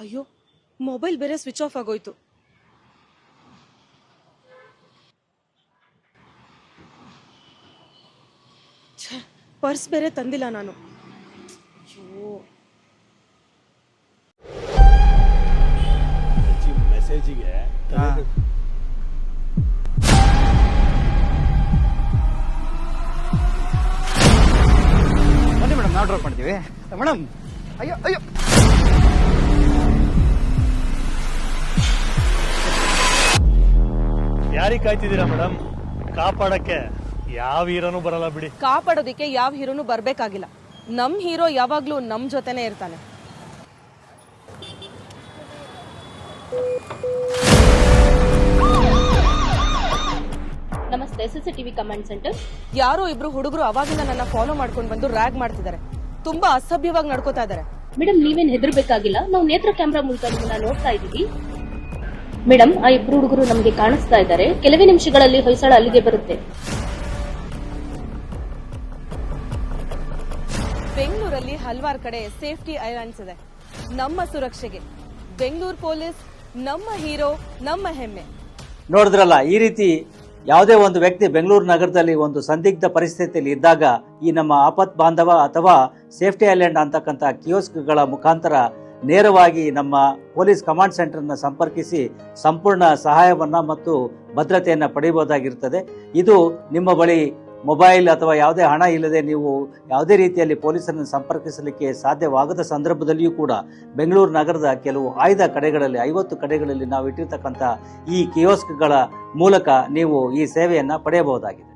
ಅಯ್ಯೋ, ಮೊಬೈಲ್ ಬೇರೆ switch off ಆಗೋಯ್ತು. ಪರ್ಸ್ ಬೇರೆ ತಂದಿಲ್ಲ ನಾನು. ಮೆಸೇಜಿಗೆ ಬನ್ನಿ ಮೇಡಮ್, ನಾವು ಡ್ರಾಪ್ ಮಾಡ್ತೀವಿ ಮೇಡಮ್. ಅಯ್ಯೋ ಅಯ್ಯೋ, ಯಾರಿಗೆ ಕಾಯ್ತಿದ್ದೀರಾ ಮೇಡಮ್? ಕಾಪಾಡಕ್ಕೆ ಯಾವ ಹೀರೋನು ಬರಲ್ಲ ಬಿಡಿ. ಕಾಪಾಡೋದಿಕ್ಕೆ ಯಾವ ಹೀರೋನು ಬರ್ಬೇಕಾಗಿಲ್ಲ. ನಮ್ ಹೀರೋ ಯಾವಾಗ್ಲೂ ನಮ್ ಜೊತೆನೆ ಇರ್ತಾನೆ. ನಮಸ್ತೆ, ಸಿಸಿಟಿವಿ ಕಮಾಂಡ್ ಸೆಂಟರ್. ಯಾರೋ ಇಬ್ರು ಹುಡುಗರು ಅವಾಗಿಂದ ನನ್ನ ಫಾಲೋ ಮಾಡ್ಕೊಂಡು ಬಂದು ರ್ಯಾಗ್ ಮಾಡ್ತಿದ್ದಾರೆ. ತುಂಬಾ ಅಸಭ್ಯವಾಗಿ ನಡ್ಕೋತಾ ಇದ್ದಾರೆ. ಮೇಡಮ್, ನೀವೇನ್ ಹೆದರ್ಬೇಕಾಗಿಲ್ಲ. ನಾವು ನೇತ್ರ ಕ್ಯಾಮೆರಾ ಮೂಲಕ ನಿಮ್ಮನ್ನ ನೋಡ್ತಾ ಇದೀವಿ. ಮೇಡಮ್, ಆ ಇಬ್ರು ಹುಡುಗರು ನಮಗೆ ಕಾಣಿಸ್ತಾ ಇದ್ದಾರೆ. ಕೆಲವೇ ನಿಮಿಷಗಳಲ್ಲಿ ಹೊಯ್ಸಳ ಅಲ್ಲಿಗೆ ಬರುತ್ತೆ. ಬೆಂಗಳೂರಲ್ಲಿ ಹಲವಾರು ಕಡೆ ಸೇಫ್ಟಿ ಐಲ್ಯಾಂಡ್ಸ್ ಇದೆ. ನಮ್ಮ ಸುರಕ್ಷೆಗೆ ಬೆಂಗಳೂರು ಪೊಲೀಸ್ ನಮ್ಮ ಹೀರೋ, ನಮ್ಮ ಹೆಮ್ಮೆ. ನೋಡಿದ್ರಲ್ಲ, ಈ ರೀತಿ ಯಾವುದೇ ಒಂದು ವ್ಯಕ್ತಿ ಬೆಂಗಳೂರು ನಗರದಲ್ಲಿ ಒಂದು ಸಂದಿಗ್ಧ ಪರಿಸ್ಥಿತಿಯಲ್ಲಿ ಇದ್ದಾಗ ಈ ನಮ್ಮ ಆಪತ್ ಬಾಂಧವ ಅಥವಾ ಸೇಫ್ಟಿ ಐಲ್ಯಾಂಡ್ ಅಂತಕ್ಕಂಥ ಕಿಯೋಸ್ಕ್ಗಳ ಮುಖಾಂತರ ನೇರವಾಗಿ ನಮ್ಮ ಪೊಲೀಸ್ ಕಮಾಂಡ್ ಸೆಂಟರ್ನ ಸಂಪರ್ಕಿಸಿ ಸಂಪೂರ್ಣ ಸಹಾಯವನ್ನ ಮತ್ತು ಭದ್ರತೆಯನ್ನು ಪಡೆಯಬಹುದಾಗಿರ್ತದೆ. ಇದು ನಿಮ್ಮ ಬಳಿ ಮೊಬೈಲ್ ಅಥವಾ ಯಾವುದೇ ಹಣ ಇಲ್ಲದೆ ನೀವು ಯಾವುದೇ ರೀತಿಯಲ್ಲಿ ಪೊಲೀಸರನ್ನು ಸಂಪರ್ಕಿಸಲಿಕ್ಕೆ ಸಾಧ್ಯವಾಗದ ಸಂದರ್ಭದಲ್ಲಿಯೂ ಕೂಡ ಬೆಂಗಳೂರು ನಗರದ ಕೆಲವು ಆಯ್ದ ಕಡೆಗಳಲ್ಲಿ 50 ಕಡೆಗಳಲ್ಲಿ ನಾವು ಇಟ್ಟಿರ್ತಕ್ಕಂಥ ಈ ಕಿಯೋಸ್ಕ್ಗಳ ಮೂಲಕ ನೀವು ಈ ಸೇವೆಯನ್ನು ಪಡೆಯಬಹುದಾಗಿದೆ.